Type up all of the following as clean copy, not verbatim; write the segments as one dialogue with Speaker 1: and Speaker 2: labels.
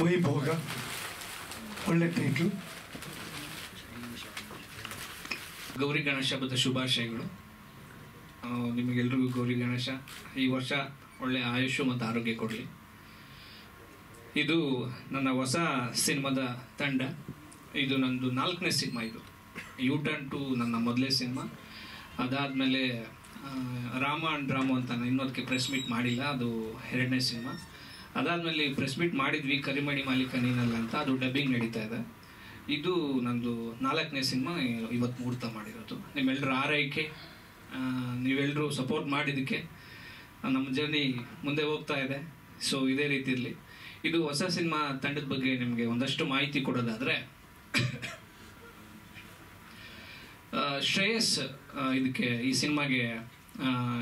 Speaker 1: ವೈಭೋಗ ಒಳ್ಳೆ ಟೈಟ್ಲು.
Speaker 2: ಗೌರಿ ಗಣೇಶ ಹಬ್ಬದ ಶುಭಾಶಯಗಳು. ನಿಮಗೆಲ್ರಿಗೂ ಗೌರಿ ಗಣೇಶ ಈ ವರ್ಷ ಒಳ್ಳೆ ಆಯುಷು ಮತ್ತು ಆರೋಗ್ಯ ಕೊಡಲಿ. ಇದು ನನ್ನ ಹೊಸ ಸಿನಿಮಾದ ತಂಡ. ಇದು ನಂದು 4ನೇ ಸಿನಿಮಾ. ಇದು ಯು ಟರ್ನ್ ಟು ನನ್ನ ಮೊದಲೇ ಸಿನಿಮಾ. ಅದಾದಮೇಲೆ ರಾಮ ಅಂಡ್ ರಾಮು ಅಂತ ನಾನು ಇನ್ನೊಂದಕ್ಕೆ ಪ್ರೆಸ್ ಮೀಟ್ ಮಾಡಿಲ್ಲ, ಅದು 2ನೇ ಸಿನಿಮಾ. ಅದಾದಮೇಲೆ ಪ್ರೆಸ್ ಮೀಟ್ ಮಾಡಿದ್ವಿ ಕರಿಮಣಿ ಮಾಲೀಕ ನೀನಲ್ಲ ಅಂತ, ಅದು ಡಬ್ಬಿಂಗ್ ನಡೀತಾ ಇದೆ. ಇದು ನಂದು 4ನೇ ಸಿನಿಮಾ ಇವತ್ತು ಮುಹೂರ್ತ ಮಾಡಿರೋದು. ನಿಮ್ಮೆಲ್ಲರ ಆರೈಕೆ, ನೀವೆಲ್ಲರೂ ಸಪೋರ್ಟ್ ಮಾಡಿದ್ದಕ್ಕೆ ನಮ್ಮ ಜರ್ನಿ ಮುಂದೆ ಹೋಗ್ತಾ ಇದೆ. ಸೊ ಇದೇ ರೀತಿಯಲ್ಲಿ ಇದು ಹೊಸ ಸಿನಿಮಾ ತಂಡದ ಬಗ್ಗೆ ನಿಮಗೆ ಒಂದಷ್ಟು ಮಾಹಿತಿ ಕೊಡೋದಾದರೆ, ಶ್ರೇಯಸ್ ಇದಕ್ಕೆ ಈ ಸಿನಿಮಾಗೆ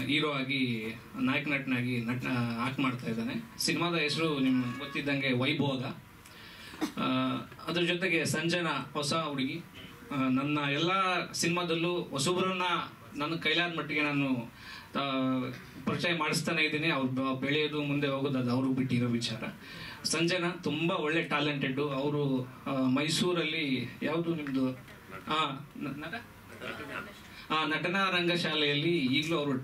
Speaker 2: ಹೀರೋ ಆಗಿ ನಾಯಕ ನಟನಾಗಿ ಆಕ್ಟ್ ಮಾಡ್ತಾ ಇದ್ದಾನೆ. ಸಿನಿಮಾದ ಹೆಸರು ನಿಮ್ಗೆ ಗೊತ್ತಿದ್ದಂಗೆ ವೈಭೋಗ. ಅದ್ರ ಜೊತೆಗೆ ಸಂಜನಾ ಹೊಸ ಹುಡುಗಿ. ನನ್ನ ಎಲ್ಲ ಸಿನಿಮಾದಲ್ಲೂ ಹೊಸಬ್ರನ್ನ ನನ್ನ ಕೈಲಾದ ಮಟ್ಟಿಗೆ ನಾನು ಪರಿಚಯ ಮಾಡಿಸ್ತಾನೆ ಇದ್ದೀನಿ. ಅವ್ರು ಬೆಳೆಯೋದು ಮುಂದೆ ಹೋಗೋದು ಅದು ಅವ್ರಿಗೆ ಬಿಟ್ಟಿರೋ ವಿಚಾರ. ಸಂಜನಾ ತುಂಬ ಒಳ್ಳೆ ಟ್ಯಾಲೆಂಟೆಡ್ಡು. ಅವರು ಮೈಸೂರಲ್ಲಿ ಯಾವುದು ನಿಮ್ಮದು ನಟನಾ ರಂಗಶಾಲೆಯಲ್ಲಿ ಈಗಲೂ ಅವರು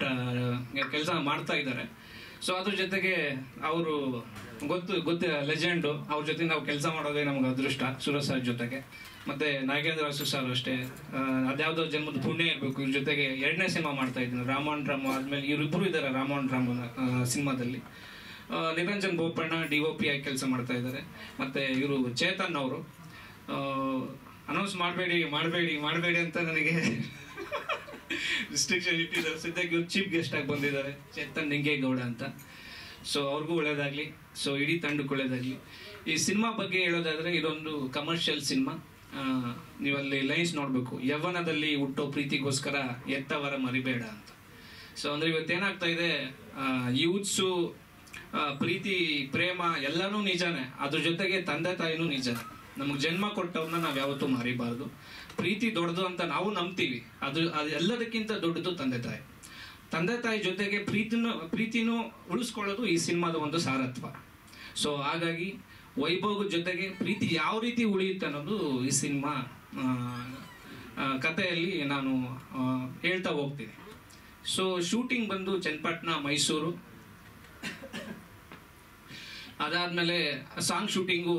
Speaker 2: ಕೆಲಸ ಮಾಡ್ತಾ ಇದ್ದಾರೆ. ಸೊ ಅದ್ರ ಜೊತೆಗೆ ಅವರು ಗೊತ್ತು ಲೆಜೆಂಡು. ಅವ್ರ ಜೊತೆ ನಾವು ಕೆಲಸ ಮಾಡೋದೇ ನಮ್ಗೆ ಅದೃಷ್ಟ. ಸುರೇಶ್ ಸರ್ ಜೊತೆಗೆ ಮತ್ತು ನಾಗೇಂದ್ರ ವಾಸು ಸರ್ ಅಷ್ಟೇ, ಅದ್ಯಾವುದೋ ಜನ್ಮದ ಪುಣ್ಯ ಇರಬೇಕು. ಇವ್ರ ಜೊತೆಗೆ 2ನೇ ಸಿನಿಮಾ ಮಾಡ್ತಾ ಇದ್ದೀನಿ. ರಾಮ ಅಂಡ್ ರಾಮು ಆದಮೇಲೆ ಇವರಿಬ್ಬರು ಇದ್ದಾರೆ ರಾಮ ಅಂಡ್ ರಾಮು ಸಿನಿಮಾದಲ್ಲಿ. ನಿರಂಜನ್ ಬೋಪಣ್ಣ DOP ಆಗಿ ಕೆಲಸ ಮಾಡ್ತಾ ಇದ್ದಾರೆ. ಮತ್ತು ಇವರು ಚೇತನ್ ಅವರು ಅನೌನ್ಸ್ ಮಾಡಬೇಡಿ ಅಂತ ನನಗೆ ರಿಸ್ಟ್ರಿಕ್ಷನ್ ಇಟ್ಟಿದ್ದಾರೆ. ಸದ್ಯಕ್ಕೆ ಇವ್ರು ಚೀಫ್ ಗೆಸ್ಟ್ ಆಗಿ ಬಂದಿದ್ದಾರೆ, ಚೇತನ್ ನಿಂಗೇಗೌಡ ಅಂತ. ಸೊ ಅವ್ರಿಗೂ ಒಳ್ಳೇದಾಗಲಿ. ಸೊ ಇಡೀ ತಂಡಕ್ಕೆ ಒಳ್ಳೇದಾಗಲಿ. ಈ ಸಿನಿಮಾ ಬಗ್ಗೆ ಹೇಳೋದಾದರೆ, ಇದೊಂದು ಕಮರ್ಷಿಯಲ್ ಸಿನಿಮಾ. ನೀವಲ್ಲಿ ಲೈನ್ಸ್ ನೋಡಬೇಕು, ಯವ್ವನದಲ್ಲಿ ಹುಟ್ಟೋ ಪ್ರೀತಿಗೋಸ್ಕರ ಎತ್ತವರ ಮರಿಬೇಡ ಅಂತ. ಸೊ ಅಂದರೆ ಇವತ್ತೇನಾಗ್ತಾ ಇದೆ, ಯೂತ್ಸು ಪ್ರೀತಿ ಪ್ರೇಮ ಎಲ್ಲನೂ ನಿಜಾನೇ, ಅದ್ರ ಜೊತೆಗೆ ತಂದೆ ತಾಯಿನೂ ನಿಜಾನೇ. ನಮಗೆ ಜನ್ಮ ಕೊಟ್ಟವ್ರನ್ನ ನಾವು ಯಾವತ್ತೂ ಮರಿಬಾರ್ದು. ಪ್ರೀತಿ ದೊಡ್ಡದು ಅಂತ ನಾವು ನಂಬ್ತೀವಿ, ಅದು ಎಲ್ಲದಕ್ಕಿಂತ ದೊಡ್ಡದು ತಂದೆ ತಾಯಿ ಜೊತೆಗೆ ಪ್ರೀತಿನೂ ಉಳಿಸ್ಕೊಳ್ಳೋದು ಈ ಸಿನಿಮಾದ ಒಂದು ಸಾರತ್ವ. ಸೊ ಹಾಗಾಗಿ ವೈಭೋಗದ ಜೊತೆಗೆ ಪ್ರೀತಿ ಯಾವ ರೀತಿ ಉಳಿಯುತ್ತೆ ಅನ್ನೋದು ಈ ಸಿನಿಮಾ ಕಥೆಯಲ್ಲಿ ನಾನು ಹೇಳ್ತಾ ಹೋಗ್ತೀನಿ. ಸೊ ಶೂಟಿಂಗ್ ಬಂದು ಚನ್ನಪಟ್ಟಣ, ಮೈಸೂರು. ಅದಾದಮೇಲೆ ಸಾಂಗ್ ಶೂಟಿಂಗು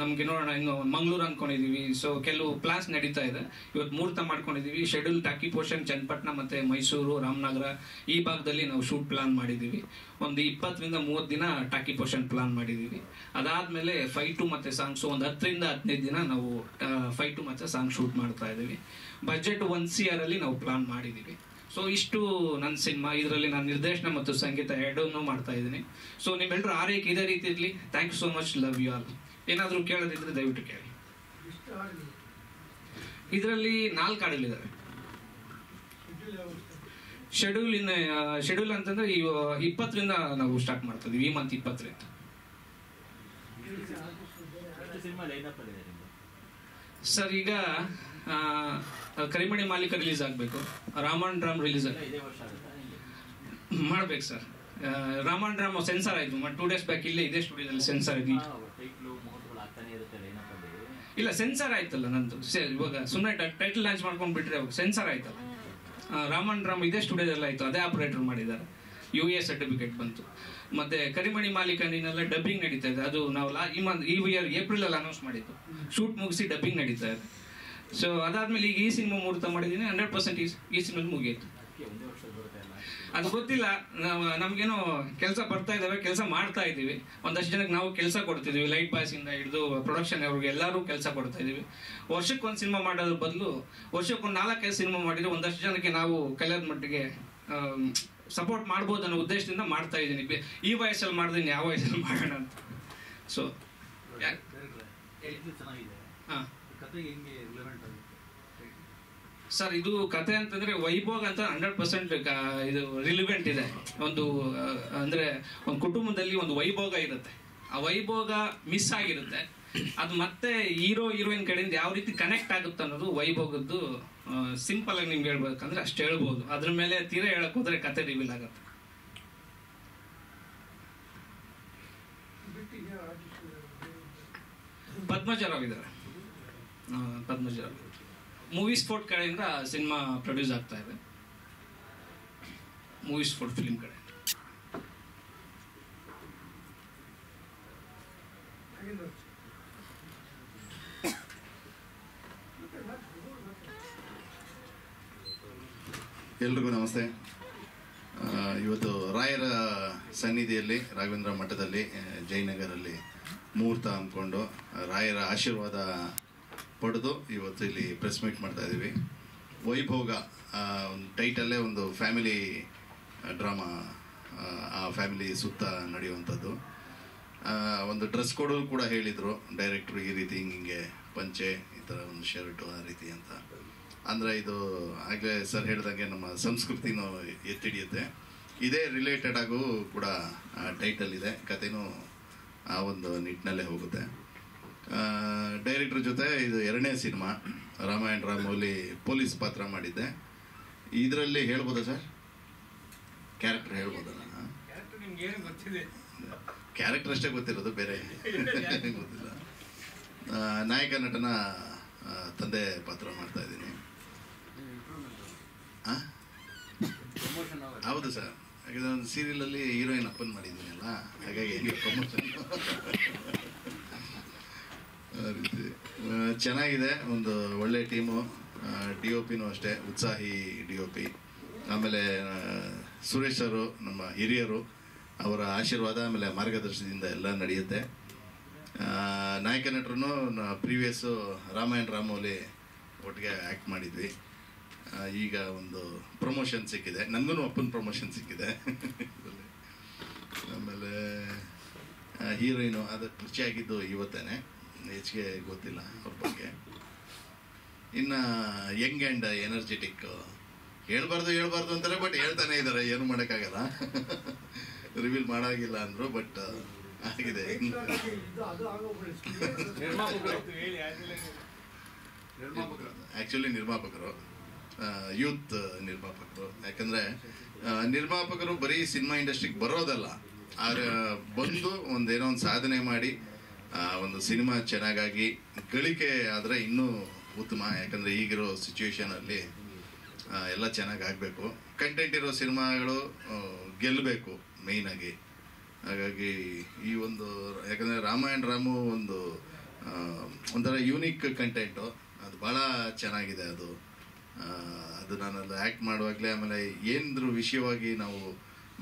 Speaker 2: ನಮಗೆ ನೋಡೋಣ, ಇನ್ನು ಮಂಗಳೂರು ಅಂದ್ಕೊಂಡಿದ್ದೀವಿ. ಸೊ ಕೆಲವು ಪ್ಲಾನ್ಸ್ ನಡೀತಾ ಇದೆ. ಇವತ್ತು ಮುಹೂರ್ತ ಮಾಡ್ಕೊಂಡಿದ್ದೀವಿ. ಶೆಡ್ಯೂಲ್ ಟಾಕಿ ಪೋರ್ಷನ್ ಚನ್ನಪಟ್ಟಣ ಮತ್ತು ಮೈಸೂರು, ರಾಮನಗರ ಈ ಭಾಗದಲ್ಲಿ ನಾವು ಶೂಟ್ ಪ್ಲಾನ್ ಮಾಡಿದ್ದೀವಿ. ಒಂದು 20ರಿಂದ 30 ದಿನ ಟಾಕಿ ಪೋರ್ಷನ್ ಪ್ಲಾನ್ ಮಾಡಿದ್ದೀವಿ. ಅದಾದಮೇಲೆ ಫೈಟು ಮತ್ತು ಸಾಂಗ್ಸು ಒಂದು 10ರಿಂದ 15 ದಿನ ನಾವು ಫೈಟು ಮತ್ತು ಸಾಂಗ್ ಶೂಟ್ ಮಾಡ್ತಾ ಇದ್ದೀವಿ. ಬಜೆಟ್ 1 CR ನಾವು ಪ್ಲಾನ್ ಮಾಡಿದ್ದೀವಿ. ಸೊ ಇಷ್ಟು ನನ್ನ ಸಿನಿಮಾ. ಇದರಲ್ಲಿ ನಾನು ನಿರ್ದೇಶನ ಮತ್ತು ಸಂಗೀತ ಎರಡನ್ನೂ ಮಾಡ್ತಾ ಇದ್ದೀನಿ. ಸೊ ನಿಮ್ಮೆಲ್ಲರೂ ಆರೈಕೆ ಇದೇ ರೀತಿ ಇರಲಿ. Thank you so much. Love you all. ಏನಾದರೂ ಕೇಳೋದಿದ್ರೆ ದಯವಿಟ್ಟು ಕೇಳಿ. ಇದರಲ್ಲಿ 4 ಹಾಡುಗಳಿದ್ದಾವೆ. ಶೆಡ್ಯೂಲ್ ಅಂತಂದ್ರೆ ಈ 20ರಿಂದ ನಾವು ಸ್ಟಾರ್ಟ್ ಮಾಡ್ತಾ ಇದೀವಿ. ಈ ಮಂತ್ 20ರಿಂದ. ಸರ್ ಈಗ ಕರಿಮಣಿ ಮಾಲೀಕ ರಿಲೀಸ್ ಆಗಬೇಕು, ರಾಮ ಅಂಡ್ ರಾಮ್ ರಿಲೀಸ್ ಮಾಡ್ಬೇಕು sir. Rama and Ram sensor ಆಯ್ತು 2 days ಬ್ಯಾಕ್. ಇಲ್ಲೇ ಇದೇ ಸ್ಟುಡಿಯೋದಲ್ಲಿ ಸೆನ್ಸರ್ ಆಗಿ ಇಲ್ಲ, ಸೆನ್ಸರ್ ಆಯ್ತಲ್ಲ ನಂದು. ಇವಾಗ ಸುಮ್ಮನೆ ಟೈಟಲ್ ಲಾಂಚ್ ಮಾಡ್ಕೊಂಡು ಬಿಟ್ರೆ ಅವಾಗ ಸೆನ್ಸರ್ ಆಯ್ತಲ್ಲ. ರಾಮ ಅಂಡ್ ರಾಮ್ ಇದೇ ಸ್ಟುಡಿಯೋದಲ್ಲಿ ಆಯ್ತು, ಅದೇ ಆಪರೇಟರ್ ಮಾಡಿದ್ದಾರೆ. UA ಸರ್ಟಿಫಿಕೇಟ್ ಬಂತು. ಮತ್ತೆ ಕರಿಮಣಿ ಮಾಲೀಕ ನೀನೆಲ್ಲ ಡಬ್ಬಿಂಗ್ ನಡೀತಾ ಇದೆ. ಅದು ನಾವು ಈ ಇಯರ್ ಏಪ್ರಿಲಲ್ಲಿ ಅನೌನ್ಸ್ ಮಾಡಿದ್ದು. ಶೂಟ್ ಮುಗಿಸಿ ಡಬ್ಬಿಂಗ್ ನಡೀತಾ ಇದೆ. ಸೊ ಅದಾದ್ಮೇಲೆ ಈಗ ಈ ಸಿನಿಮಾ ಮುಹೂರ್ತ ಮಾಡಿದ್ದೀನಿ. 100% ಈ ಸಿನಿಮಾ ಮುಗಿಯಿತು. ಅದು ಗೊತ್ತಿಲ್ಲ, ನಮ್ಗೇನೋ ಕೆಲಸ ಬರ್ತಾ ಇದ್ದಾವೆ, ಕೆಲಸ ಮಾಡ್ತಾ ಇದ್ದೀವಿ. ಒಂದಷ್ಟು ಜನಕ್ಕೆ ನಾವು ಕೆಲಸ ಕೊಡ್ತಿದ್ದೀವಿ. ಲೈಟ್ ಬಾಯ್ಸ್ ಇಂದ ಹಿಡಿದು ಪ್ರೊಡಕ್ಷನ್ ಅವ್ರಿಗೆ ಎಲ್ಲರೂ ಕೆಲಸ ಕೊಡ್ತಾ ಇದ್ದೀವಿ. ವರ್ಷಕ್ಕೊಂದು ಸಿನಿಮಾ ಮಾಡೋದ್ರ ಬದಲು ವರ್ಷಕ್ಕೊಂದು 4-5 ಸಿನಿಮಾ ಮಾಡಿದ್ರೆ ಒಂದಷ್ಟು ಜನಕ್ಕೆ ನಾವು ಕಲಿಯೋದ್ ಮಟ್ಟಿಗೆ ಸಪೋರ್ಟ್ ಮಾಡ್ಬೋದು ಅನ್ನೋ ಉದ್ದೇಶದಿಂದ ಮಾಡ್ತಾ ಇದ್ದೀನಿ. ಈ ವಯಸ್ಸಲ್ಲಿ ಮಾಡಿದ್ದೀನಿ, ಯಾವ ವಯಸ್ಸಲ್ಲಿ ಮಾಡೋಣ ಅಂತ. ಸೊ ಹಾಂ ಸರ್, ಇದು ಕತೆ ಅಂತಂದ್ರೆ ವೈಭೋಗ ಅಂತ 100% ಇದು ರಿಲಿವೆಂಟ್ ಇದೆ. ಒಂದು ಅಂದ್ರೆ ಒಂದು ಕುಟುಂಬದಲ್ಲಿ ಒಂದು ವೈಭೋಗ ಇರುತ್ತೆ. ಆ ವೈಭೋಗ ಮಿಸ್ ಆಗಿರುತ್ತೆ. ಅದು ಮತ್ತೆ ಹೀರೋ ಹೀರೋಯಿನ್ ಕಡೆಯಿಂದ ಯಾವ ರೀತಿ ಕನೆಕ್ಟ್ ಆಗುತ್ತೆ ಅನ್ನೋದು ವೈಭೋಗದ್ದು ಸಿಂಪಲ್ ಆಗಿ ನಿಮ್ಗೆ ಹೇಳ್ಬೇಕಂದ್ರೆ ಅಷ್ಟು ಹೇಳ್ಬೋದು. ಅದ್ರ ಮೇಲೆ ತೀರಾ ಹೇಳಕ್ ಹೋದ್ರೆ ಕತೆ ರಿವೀಲ್ ಆಗುತ್ತೆ. ಪದ್ಮಜರಾವ್ ಇದ್ದಾರೆ. ಪದ್ಮಜರಾವ್ ಮೂವಿ ಸ್ಪೋರ್ಟ್ ಕಡೆಯಿಂದ ಸಿನಿಮಾ ಪ್ರೊಡ್ಯೂಸ್ ಆಗ್ತಾ ಇದೆ. ಮೂವಿ ಸ್ಪೋರ್ಟ್ ಫಿಲ್ಮ್ ಕಡೆ
Speaker 3: ಎಲ್ರಿಗೂ ನಮಸ್ತೆ. ಇವತ್ತು ರಾಯರ ಸನ್ನಿಧಿಯಲ್ಲಿ ರಾಘವೇಂದ್ರ ಮಠದಲ್ಲಿ ಜಯನಗರಲ್ಲಿ ಮುಹೂರ್ತ ಹಮ್ಮಿಕೊಂಡು ರಾಯರ ಆಶೀರ್ವಾದ ಪಡೆದು ಇವತ್ತು ಇಲ್ಲಿ ಪ್ರೆಸ್ ಮೀಟ್ ಮಾಡ್ತಾ ಇದ್ದೀವಿ. ವೈಭೋಗ ಒಂದು ಟೈಟಲ್ಲೇ ಒಂದು ಫ್ಯಾಮಿಲಿ ಡ್ರಾಮಾ, ಆ ಫ್ಯಾಮಿಲಿ ಸುತ್ತ ನಡೆಯುವಂಥದ್ದು. ಒಂದು ಡ್ರೆಸ್ ಕೋಡು ಕೂಡ ಹೇಳಿದರು ಡೈರೆಕ್ಟ್ರು, ಈ ರೀತಿ ಹಿಂಗೆ ಪಂಚೆ, ಈ ಥರ ಒಂದು ಶರ್ಟು, ಆ ರೀತಿ ಅಂತ. ಅಂದರೆ ಇದು ಆಗಲೇ ಸರ್ ಹೇಳಿದಂಗೆ ನಮ್ಮ ಸಂಸ್ಕೃತಿನೂ ಎತ್ತಿಡಿಯುತ್ತೆ. ಇದೇ ರಿಲೇಟೆಡ್ ಆಗು ಕೂಡ ಟೈಟಲ್ ಇದೆ, ಕಥೆನೂ ಆ ಒಂದು ನಿಟ್ಟಿನಲ್ಲೇ ಹೋಗುತ್ತೆ. ಡೈರೆಕ್ಟ್ರ್ ಜೊತೆ ಇದು 2ನೇ ಸಿನಿಮಾ. ರಾಮಾಯಣ ರಾಮೋಲಿ ಪೊಲೀಸ್ ಪಾತ್ರ ಮಾಡಿದ್ದೆ. ಇದರಲ್ಲಿ ಹೇಳ್ಬೋದಾ ಸರ್? ಕ್ಯಾರೆಕ್ಟರ್ ಹೇಳ್ಬೋದಾ? ಕ್ಯಾರೆಕ್ಟರ್ ಅಷ್ಟೇ ಗೊತ್ತಿರೋದು, ಬೇರೆ ಗೊತ್ತಿಲ್ಲ. ನಾಯಕ ನಟನ ತಂದೆ ಪಾತ್ರ ಮಾಡ್ತಾ ಇದ್ದೀನಿ. ಹೌದು ಸರ್, ಯಾಕಂದ್ರೆ ಒಂದು ಸೀರಿಯಲಲ್ಲಿ ಹೀರೋಯಿನ್ ಅಪ್ಪನ್ ಮಾಡಿದ್ದೀನಲ್ಲ, ಹಾಗಾಗಿ ಪ್ರಮೋಷನ್ ಚೆನ್ನಾಗಿದೆ. ಒಂದು ಒಳ್ಳೆ ಟೀಮು, DOPನೂ ಅಷ್ಟೇ ಉತ್ಸಾಹಿ DOP. ಆಮೇಲೆ ಸುರೇಶ್ ಅವರು ನಮ್ಮ ಹಿರಿಯರು, ಅವರ ಆಶೀರ್ವಾದ ಆಮೇಲೆ ಮಾರ್ಗದರ್ಶನದಿಂದ ಎಲ್ಲ ನಡೆಯುತ್ತೆ. ನಾಯಕ ನಟರು ಪ್ರೀವಿಯಸ್ಸು ರಾಮಾಯಣ ರಾಮೋಲಿ ಒಟ್ಟಿಗೆ ಆ್ಯಕ್ಟ್ ಮಾಡಿದ್ವಿ. ಈಗ ಒಂದು ಪ್ರಮೋಷನ್ ಸಿಕ್ಕಿದೆ, ನನಗೂ ಅಪ್ಪನ ಪ್ರಮೋಷನ್ ಸಿಕ್ಕಿದೆ. ಆಮೇಲೆ ಹೀರೋಯಿನು ಅದು ಪರಿಚಯ ಆಗಿದ್ದು ಇವತ್ತೇನೆ, ಹೆಚ್ಚಿಗೆ ಗೊತ್ತಿಲ್ಲ ಅವ್ರ ಬಗ್ಗೆ. ಇನ್ನು ಯಂಗ್ ಆ್ಯಂಡ್ ಎನರ್ಜೆಟಿಕ್, ಹೇಳ್ಬಾರ್ದು ಅಂತಾರೆ, ಬಟ್ ಹೇಳ್ತಾನೆ ಇದ್ದಾರೆ, ಏನು ಮಾಡೋಕ್ಕಾಗಲ್ಲ. ರಿವೀಲ್ ಮಾಡೋಂಗಿಲ್ಲ ಅಂದರು, ಬಟ್ ಆಗಿದೆ. ಆ್ಯಕ್ಚುಲಿ ನಿರ್ಮಾಪಕರು, ಯೂತ್ ನಿರ್ಮಾಪಕರು. ಯಾಕಂದರೆ ನಿರ್ಮಾಪಕರು ಬರೀ ಸಿನಿಮಾ ಇಂಡಸ್ಟ್ರಿಗೆ ಬರೋದಲ್ಲ, ಆದರೆ ಬಂದು ಒಂದೇನೋ ಒಂದು ಸಾಧನೆ ಮಾಡಿ ಒಂದು ಸಿನಿಮಾ ಚೆನ್ನಾಗಾಗಿ ಗಳಿಕೆ ಆದರೆ ಇನ್ನೂ ಉತ್ತಮ. ಯಾಕಂದರೆ ಈಗಿರೋ ಸಿಚುವೇಶನಲ್ಲಿ ಎಲ್ಲ ಚೆನ್ನಾಗಿ ಆಗಬೇಕು. ಕಂಟೆಂಟ್ ಇರೋ ಸಿನಿಮಾಗಳು ಗೆಲ್ಲಬೇಕು ಮೇಯ್ನಾಗಿ. ಹಾಗಾಗಿ ಈ ಒಂದು, ಯಾಕಂದರೆ ರಾಮಾಯಣ ರಾಮು ಒಂಥರ ಯೂನಿಕ್ ಕಂಟೆಂಟು, ಅದು ಭಾಳ ಚೆನ್ನಾಗಿದೆ. ಅದು ನಾನಲ್ಲಿ ಆ್ಯಕ್ಟ್ ಮಾಡುವಾಗಲೇ, ಆಮೇಲೆ ಏನಾದ್ರು ವಿಷಯವಾಗಿ ನಾವು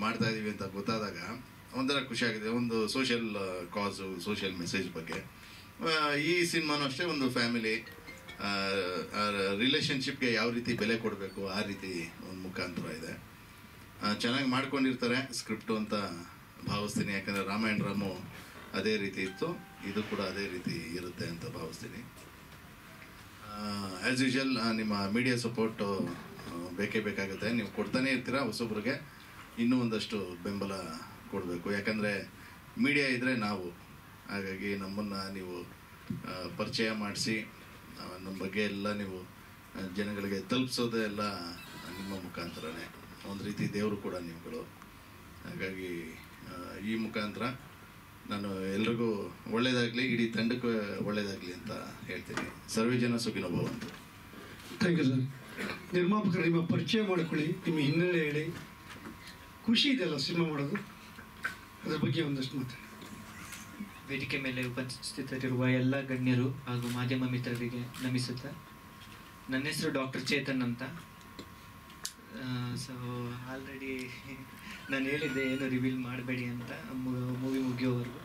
Speaker 3: ಮಾಡ್ತಾಯಿದ್ದೀವಿ ಅಂತ ಗೊತ್ತಾದಾಗ ಒಂಥರ ಖುಷಿಯಾಗಿದೆ. ಒಂದು ಸೋಷಿಯಲ್ ಕಾಸು, ಸೋಷಿಯಲ್ ಮೆಸೇಜ್ ಬಗ್ಗೆ. ಈ ಸಿನಿಮಾನೂ ಅಷ್ಟೇ ಒಂದು ಫ್ಯಾಮಿಲಿ ರಿಲೇಷನ್ಶಿಪ್ಗೆ ಯಾವ ರೀತಿ ಬೆಲೆ ಕೊಡಬೇಕು ಆ ರೀತಿ ಒಂದು ಮುಖಾಂತರ ಇದೆ. ಚೆನ್ನಾಗಿ ಮಾಡ್ಕೊಂಡಿರ್ತಾರೆ ಸ್ಕ್ರಿಪ್ಟು ಅಂತ ಭಾವಿಸ್ತೀನಿ. ಯಾಕಂದರೆ ರಾಮಾಯಣ ರಾಮು ಅದೇ ರೀತಿ ಇತ್ತು, ಇದು ಕೂಡ ಅದೇ ರೀತಿ ಇರುತ್ತೆ ಅಂತ ಭಾವಿಸ್ತೀನಿ. ಆ್ಯಸ್ ಯೂಶುವಲ್ ನಿಮ್ಮ ಮೀಡಿಯಾ ಸಪೋರ್ಟು ಬೇಕೇ ಬೇಕಾಗುತ್ತೆ. ನೀವು ಕೊಡ್ತಾನೆ ಇರ್ತೀರ, ಹೊಸೊಬ್ರಿಗೆ ಇನ್ನೂ ಒಂದಷ್ಟು ಬೆಂಬಲ ಕೊಡಬೇಕು. ಯಾಕಂದರೆ ಮೀಡಿಯಾ ಇದ್ದರೆ ನಾವು, ಹಾಗಾಗಿ ನಮ್ಮನ್ನು ನೀವು ಪರಿಚಯ ಮಾಡಿಸಿ ನಮ್ಮ ಬಗ್ಗೆ ಎಲ್ಲ ನೀವು ಜನಗಳಿಗೆ ತಲುಪಿಸೋದೇ ಎಲ್ಲ ನಿಮ್ಮ ಮುಖಾಂತರನೇ. ಒಂದು ರೀತಿ ದೇವರು ಕೂಡ ನೀವುಗಳು. ಹಾಗಾಗಿ ಈ ಮುಖಾಂತರ ನಾನು ಎಲ್ರಿಗೂ ಒಳ್ಳೆಯದಾಗಲಿ, ಇಡೀ ತಂಡಕ್ಕೆ ಒಳ್ಳೆಯದಾಗಲಿ ಅಂತ ಹೇಳ್ತೀನಿ. ಸರ್ವೇ ಜನ ಸುಖಿನೋ ಭವಂತು.
Speaker 1: Thank you sir. ನಿರ್ಮಾಪಕರು ನಿಮ್ಮ ಪರಿಚಯ ಮಾಡಿಕೊಳ್ಳಿ, ನಿಮ್ಮ ಹಿನ್ನೆಲೆ ಹೇಳಿ. ಖುಷಿ ಇದೆಯಲ್ಲ ಸಿನಿಮಾ ಮಾಡೋದು, ಅದ್ರ ಬಗ್ಗೆ ಒಂದಷ್ಟು ಮಾತಾಡಿ.
Speaker 4: ವೇದಿಕೆ ಮೇಲೆ ಉಪಸ್ಥಿತರಿರುವ ಎಲ್ಲ ಗಣ್ಯರು ಹಾಗೂ ಮಾಧ್ಯಮ ಮಿತ್ರರಿಗೆ ನಮಿಸುತ್ತಾ, ನನ್ನ ಹೆಸರು ಡಾಕ್ಟರ್ ಚೇತನ್ ಅಂತ. ಸೊ ಆಲ್ರೆಡಿ ನಾನು ಹೇಳಿದ್ದೆ ಏನು ರಿವೀಲ್ ಮಾಡಬೇಡಿ ಅಂತ, ಮೂವಿ ಮುಗಿಯೋವರೆಗೂ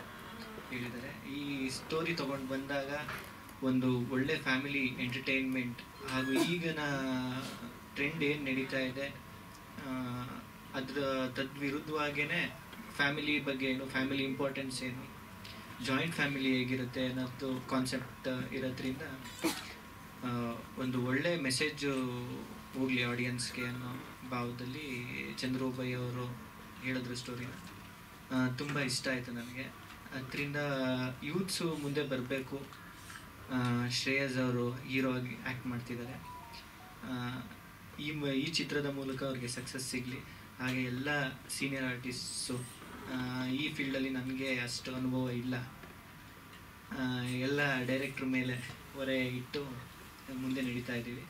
Speaker 4: ಹೇಳಿದ್ದಾರೆ. ಈ ಸ್ಟೋರಿ ತೊಗೊಂಡು ಬಂದಾಗ ಒಂದು ಒಳ್ಳೆ ಫ್ಯಾಮಿಲಿ ಎಂಟರ್ಟೈನ್ಮೆಂಟ್ ಹಾಗೂ ಈಗಿನ ಟ್ರೆಂಡ್ ಏನು ನಡೀತಾ ಇದೆ ಅದರ ತದ್ವಿರುದ್ಧವಾಗೇ ಫ್ಯಾಮಿಲಿ ಬಗ್ಗೆ ಏನು, ಫ್ಯಾಮಿಲಿ ಇಂಪಾರ್ಟೆನ್ಸ್ ಏನು, ಜಾಯಿಂಟ್ ಫ್ಯಾಮಿಲಿ ಹೇಗಿರುತ್ತೆ ಅನ್ನೋದು ಕಾನ್ಸೆಪ್ಟ್ ಇರೋದ್ರಿಂದ ಒಂದು ಒಳ್ಳೆ ಮೆಸೇಜು ಹೋಗಲಿ ಆಡಿಯನ್ಸ್ಗೆ ಅನ್ನೋ ಭಾವದಲ್ಲಿ ಚಂದ್ರೋಬೈ ಅವರು ಹೇಳಿದ್ರು ಸ್ಟೋರಿನ. ತುಂಬ ಇಷ್ಟ ಆಯಿತು ನನಗೆ. ಅದರಿಂದ ಯೂತ್ಸು ಮುಂದೆ ಬರಬೇಕು. ಶ್ರೇಯಸ್ ಅವರು ಹೀರೋ ಆಗಿ ಆ್ಯಕ್ಟ್ ಮಾಡ್ತಿದ್ದಾರೆ. ಈ ಚಿತ್ರದ ಮೂಲಕ ಅವ್ರಿಗೆ ಸಕ್ಸಸ್ ಸಿಗಲಿ. ಹಾಗೆ ಎಲ್ಲ ಸೀನಿಯರ್ ಆರ್ಟಿಸ್ಟು, ಈ ಫೀಲ್ಡಲ್ಲಿ ನನಗೆ ಅಷ್ಟು ಅನುಭವ ಇಲ್ಲ, ಎಲ್ಲ ಡೈರೆಕ್ಟ್ರ್ ಮೇಲೆ ಹೊರೆ ಇಟ್ಟು ಮುಂದೆ ನಡೀತಾ ಇದ್ದೀವಿ.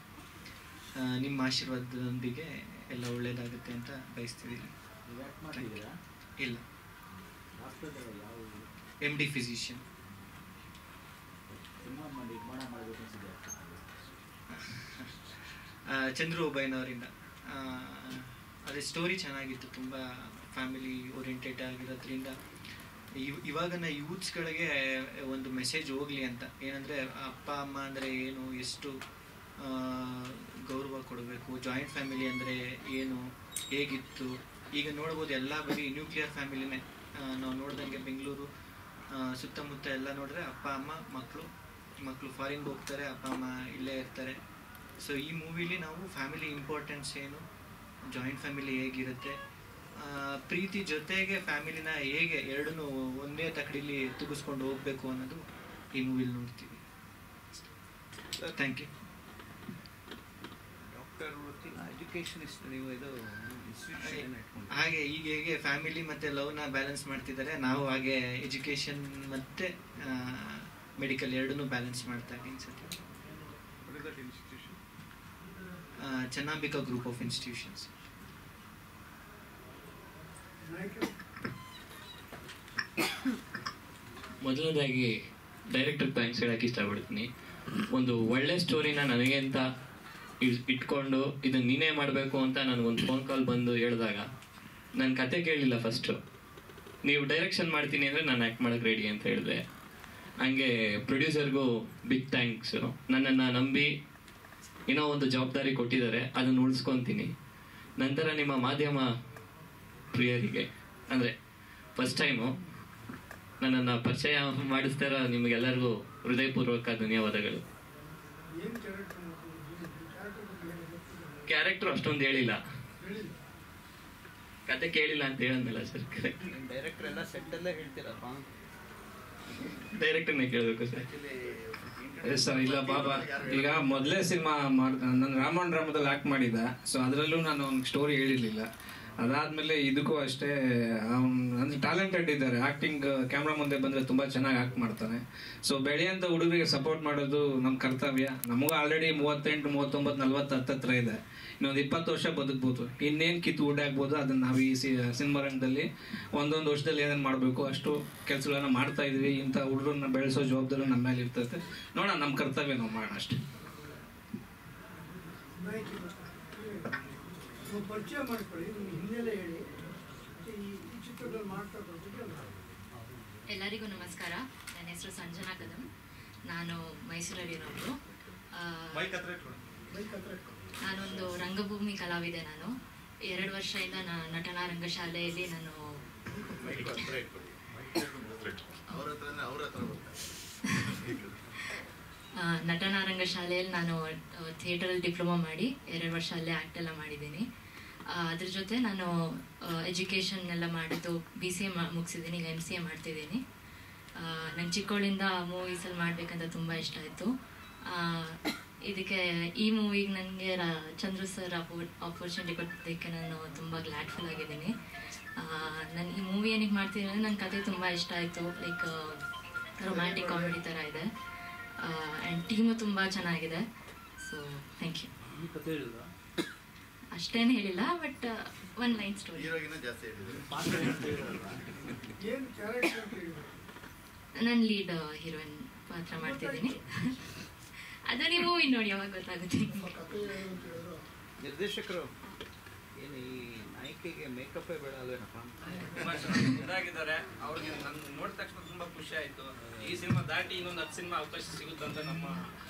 Speaker 4: ನಿಮ್ಮ ಆಶೀರ್ವಾದದೊಂದಿಗೆ ಎಲ್ಲ ಒಳ್ಳೆಯದಾಗುತ್ತೆ ಅಂತ ಬಯಸ್ತಿದ್ದೀನಿ. ಇಲ್ಲ, MD ಫಿಸಿಷಿಯನ್. ಚಂದ್ರು ಒಬ್ಬಯ್ಯನವರಿಂದ. ಅದೇ ಸ್ಟೋರಿ ಚೆನ್ನಾಗಿತ್ತು, ತುಂಬ ಫ್ಯಾಮಿಲಿ ಓರಿಯೆಂಟೆಡ್ ಆಗಿರೋದ್ರಿಂದ ಇವಾಗಿನ ಯೂತ್ಸ್ಗಳಿಗೆ ಒಂದು ಮೆಸೇಜ್ ಹೋಗಲಿ ಅಂತ. ಏನಂದರೆ ಅಪ್ಪ ಅಮ್ಮ ಅಂದರೆ ಏನು, ಎಷ್ಟು ಗೌರವ ಕೊಡಬೇಕು, ಜಾಯಿಂಟ್ ಫ್ಯಾಮಿಲಿ ಅಂದರೆ ಏನು, ಹೇಗಿತ್ತು. ಈಗ ನೋಡ್ಬೋದು ಎಲ್ಲ ಬರೀ ನ್ಯೂಕ್ಲಿಯರ್ ಫ್ಯಾಮಿಲಿನೇ. ನಾವು ನೋಡ್ದಂಗೆ ಬೆಂಗಳೂರು ಸುತ್ತಮುತ್ತ ಎಲ್ಲ ನೋಡಿದ್ರೆ ಅಪ್ಪ ಅಮ್ಮ ಮಕ್ಕಳು ಫಾರಿನ್ಗೆ ಹೋಗ್ತಾರೆ, ಅಪ್ಪ ಅಮ್ಮ ಇಲ್ಲೇ ಇರ್ತಾರೆ. ಸೊ ಈ ಮೂವಿಲಿ ನಾವು ಫ್ಯಾಮಿಲಿ ಇಂಪಾರ್ಟೆನ್ಸ್ ಏನು, ಜಾಯಿಂಟ್ ಫ್ಯಾಮಿಲಿ ಹೇಗಿರುತ್ತೆ, ಪ್ರೀತಿ ಜೊತೆಗೆ ಫ್ಯಾಮಿಲಿನ ಹೇಗೆ ಎರಡನ್ನೂ ಒಂದೇ ತಕಡಿಲಿ ತುಗಿಸ್ಕೊಂಡು ಹೋಗ್ಬೇಕು ಅನ್ನೋದು ಈ ಮೂವಿಲಿ ನೋಡ್ತೀವಿ. Thank you. ಹಾಗೆ ಈಗ ಹೇಗೆ ಫ್ಯಾಮಿಲಿ ಮತ್ತು ಲವ್ನ ಬ್ಯಾಲೆನ್ಸ್ ಮಾಡ್ತಿದ್ದಾರೆ, ನಾವು ಹಾಗೆ ಎಜುಕೇಷನ್ ಮತ್ತು ಮೆಡಿಕಲ್ ಎರಡನ್ನೂ ಬ್ಯಾಲೆನ್ಸ್ ಮಾಡ್ತಾ ಇದ್ದೀನಿ sir. Chennambika group of institutions.
Speaker 5: ಮೊದಲನೇದಾಗಿ ಡೈರೆಕ್ಟರ್ ಥ್ಯಾಂಕ್ಸ್ ಹೇಳಕ್ಕೆ ಇಷ್ಟಪಡ್ತೀನಿ. ಒಂದು ಒಳ್ಳೆ ಸ್ಟೋರಿನ ನನಗೆ ಅಂತ ಇಟ್ಕೊಂಡು ಇದನ್ನ ನೀನೇ ಮಾಡಬೇಕು ಅಂತ ನನಗೊಂದು ಫೋನ್ ಕಾಲ್ ಬಂದು ಹೇಳಿದಾಗ ನನ್ನ ಕತೆ ಕೇಳಲಿಲ್ಲ. ಫಸ್ಟು ನೀವು ಡೈರೆಕ್ಷನ್ ಮಾಡ್ತೀನಿ ಅಂದರೆ ನಾನು ಆ್ಯಕ್ಟ್ ಮಾಡೋಕ್ಕೆ ರೆಡಿ ಅಂತ ಹೇಳಿದೆ. ಹಂಗೆ ಪ್ರೊಡ್ಯೂಸರ್ಗೂ ಬಿಗ್ ಥ್ಯಾಂಕ್ಸು. ನನ್ನನ್ನು ನಂಬಿ ಏನೋ ಒಂದು ಜವಾಬ್ದಾರಿ ಕೊಟ್ಟಿದ್ದಾರೆ, ಅದನ್ನು ಉಳಿಸ್ಕೊತೀನಿ. ನಂತರ ನಿಮ್ಮ ಮಾಧ್ಯಮ ಪ್ರಿಯರಿಗೆ ಅಂದರೆ ಫಸ್ಟ್ ಟೈಮು ನನ್ನನ್ನು ಪರಿಚಯ ಮಾಡಿಸ್ತಾರ ನಿಮಗೆಲ್ಲರಿಗೂ ಹೃದಯಪೂರ್ವಕ ಧನ್ಯವಾದಗಳು. ಕ್ಯಾರೆಕ್ಟರ್ ಅಷ್ಟೊಂದು ಹೇಳಿಲ್ಲ, ಕತೆ ಕೇಳಿಲ್ಲ ಅಂತ ಹೇಳಂದಲ್ಲ ಸರ್.
Speaker 6: ಡೈರೆಕ್ಟರ್ ಎಲ್ಲ ಸೆಟ್ಟಲ್ಲೇ ಹೇಳ್ತೀರಪ್ಪ,
Speaker 5: ಡೈರೆಕ್ಟರ್ನೇ ಕೇಳಬೇಕು ಸರ್.
Speaker 2: ಸರ್ ಇಲ್ಲ ಬಾಬಾ, ಈಗ ಮೊದಲೇ ಸಿನಿಮಾ ನಾನು ರಾಮನ್ ಡ್ರಾಮದಲ್ಲಿ ಆ್ಯಕ್ಟ್ ಮಾಡಿದ್ದೆ. ಸೊ ಅದರಲ್ಲೂ ನಾನು ಒಂದು ಸ್ಟೋರಿ ಹೇಳಿರಲಿಲ್ಲ. ಅದಾದಮೇಲೆ ಇದಕ್ಕೂ ಅಷ್ಟೇ, ಅಂದರೆ ಟ್ಯಾಲೆಂಟೆಡ್ ಇದ್ದಾರೆ, ಆ್ಯಕ್ಟಿಂಗ್ ಕ್ಯಾಮ್ರಾ ಮುಂದೆ ಬಂದರೆ ತುಂಬ ಚೆನ್ನಾಗಿ ಆ್ಯಕ್ಟ್ ಮಾಡ್ತಾನೆ. ಸೊ ಬೆಳೆಯಂಥ ಹುಡುಗರಿಗೆ ಸಪೋರ್ಟ್ ಮಾಡೋದು ನಮ್ಮ ಕರ್ತವ್ಯ. ನಮಗೂ ಆಲ್ರೆಡಿ 38, 39, 40 ಹತ್ತತ್ರ ಇದೆ. ಇನ್ನೊಂದು 20 ವರ್ಷ ಬದುಕ್ಬೋದು. ಇನ್ನೇನು ಕಿತ್ತು ಊಟಾಗ್ಬೋದು. ಅದನ್ನು ನಾವು ಈ ಸಿನಿಮಾ ರಂಗದಲ್ಲಿ ಒಂದೊಂದು ವರ್ಷದಲ್ಲಿ ಏನೇನು ಮಾಡಬೇಕು ಅಷ್ಟು ಕೆಲಸಗಳನ್ನ ಮಾಡ್ತಾ ಇದ್ವಿ. ಇಂಥ ಹುಡುಗರನ್ನ ಬೆಳೆಸೋ ಜವಾಬ್ದಾರಿ ನಮ್ಮ ಮೇಲೆ ಇರ್ತೈತೆ. ನೋಡೋಣ, ನಮ್ಮ ಕರ್ತವ್ಯ ನಾವು ಮಾಡೋಣ ಅಷ್ಟೇ.
Speaker 1: ಪರಿಚಯ ಮಾಡ್ಕೊಳ್ಳಿ, ನಿಮ್ಮ ಹಿನ್ನೆಲೆ ಹೇಳಿ, ಈ ಚಿತ್ರದಲ್ಲಿ ಮಾಡ್ತಾ ಇರೋದು.
Speaker 7: ಎಲ್ಲರಿಗೂ ನಮಸ್ಕಾರ. ನನ್ನ ಹೆಸರು ಸಂಜನಾ ಕದಂ. ನಾನು ಮೈಸೂರಲ್ಲಿರೋದು. ನಾನೊಂದು ರಂಗಭೂಮಿ ಕಲಾವಿದೆ. ನಾನು 2 ವರ್ಷದಿಂದ ನಟನಾ ರಂಗಶಾಲೆಯಲ್ಲಿ ನಾನು ನಟನಾ ರಂಗಶಾಲೆಯಲ್ಲಿ ನಾನು ಥಿಯೇಟರಲ್ಲಿ ಡಿಪ್ಲೊಮಾ ಮಾಡಿ 2 ವರ್ಷ ಅಲ್ಲೇ ಆ್ಯಕ್ಟ್ ಎಲ್ಲ ಮಾಡಿದ್ದೀನಿ. ಅದ್ರ ಜೊತೆ ನಾನು ಎಜುಕೇಷನ್ ಎಲ್ಲ ಮಾಡಿದ್ದು BCA ಮುಗಿಸಿದ್ದೀನಿ. ಈಗ MCA ಮಾಡ್ತಿದ್ದೀನಿ. ನಂಗೆ ಚಿಕ್ಕವಳಿಂದ ಮೂವೀಸಲ್ಲಿ ಮಾಡಬೇಕಂತ ತುಂಬ ಇಷ್ಟ ಆಯಿತು. ಇದಕ್ಕೆ ಈ ಮೂವಿಗೆ ನನಗೆ ಚಂದ್ರು ಸರ್ ಆಪರ್ಚುನಿಟಿ ಕೊಟ್ಟಿದ್ದಕ್ಕೆ ನಾನು ತುಂಬ ಗ್ಲಾಡ್ಫುಲ್ ಆಗಿದ್ದೀನಿ. ನಾನು ಈ ಮೂವಿ ಏನಕ್ಕೆ ಮಾಡ್ತೀನಿ ಅಂದರೆ ನನ್ನ ಕತೆ ತುಂಬ ಇಷ್ಟ ಆಯಿತು. ಲೈಕ್ ರೊಮ್ಯಾಂಟಿಕ್ ಕಾಮಿಡಿ ಥರ ಇದೆ ಆ್ಯಂಡ್ ಟೀಮು ತುಂಬ ಚೆನ್ನಾಗಿದೆ. So thank you. ಅಷ್ಟೇನು ಹೇಳಿಲ್ಲ, ಬಟ್ 1 ಲೈನ್ ಸ್ಟೋರಿ. ನಾನು ಲೀಡ್ ಹೀರೋಯಿನ್ ಪಾತ್ರ ಮಾಡ್ತಿದ್ದೀನಿ. ಅದು ನೀವು ಮೂವಿ ನೋಡಿ ಅವಾಗ ಗೊತ್ತಾಗುತ್ತೆ.
Speaker 6: ನಿರ್ದೇಶಕರು ಏನು ಈ ನಾಯಕಿಗೆ ಮೇಕಪ್ಪೇ ಬೇಡ ಅಲ್ವೇನಪ್ಪ?
Speaker 2: ಇದಾಗಿದ್ದಾರೆ. ಅವ್ರಿಗೆ ನಾನು ನೋಡಿದ ತಕ್ಷಣ ತುಂಬ ಖುಷಿ ಆಯಿತು. ಈ ಸಿನಿಮಾ ದಾಟಿ ಇನ್ನೊಂದು 10 ಸಿನಿಮಾ ಅವಕಾಶ ಸಿಗುತ್ತಂತ ನಮ್ಮ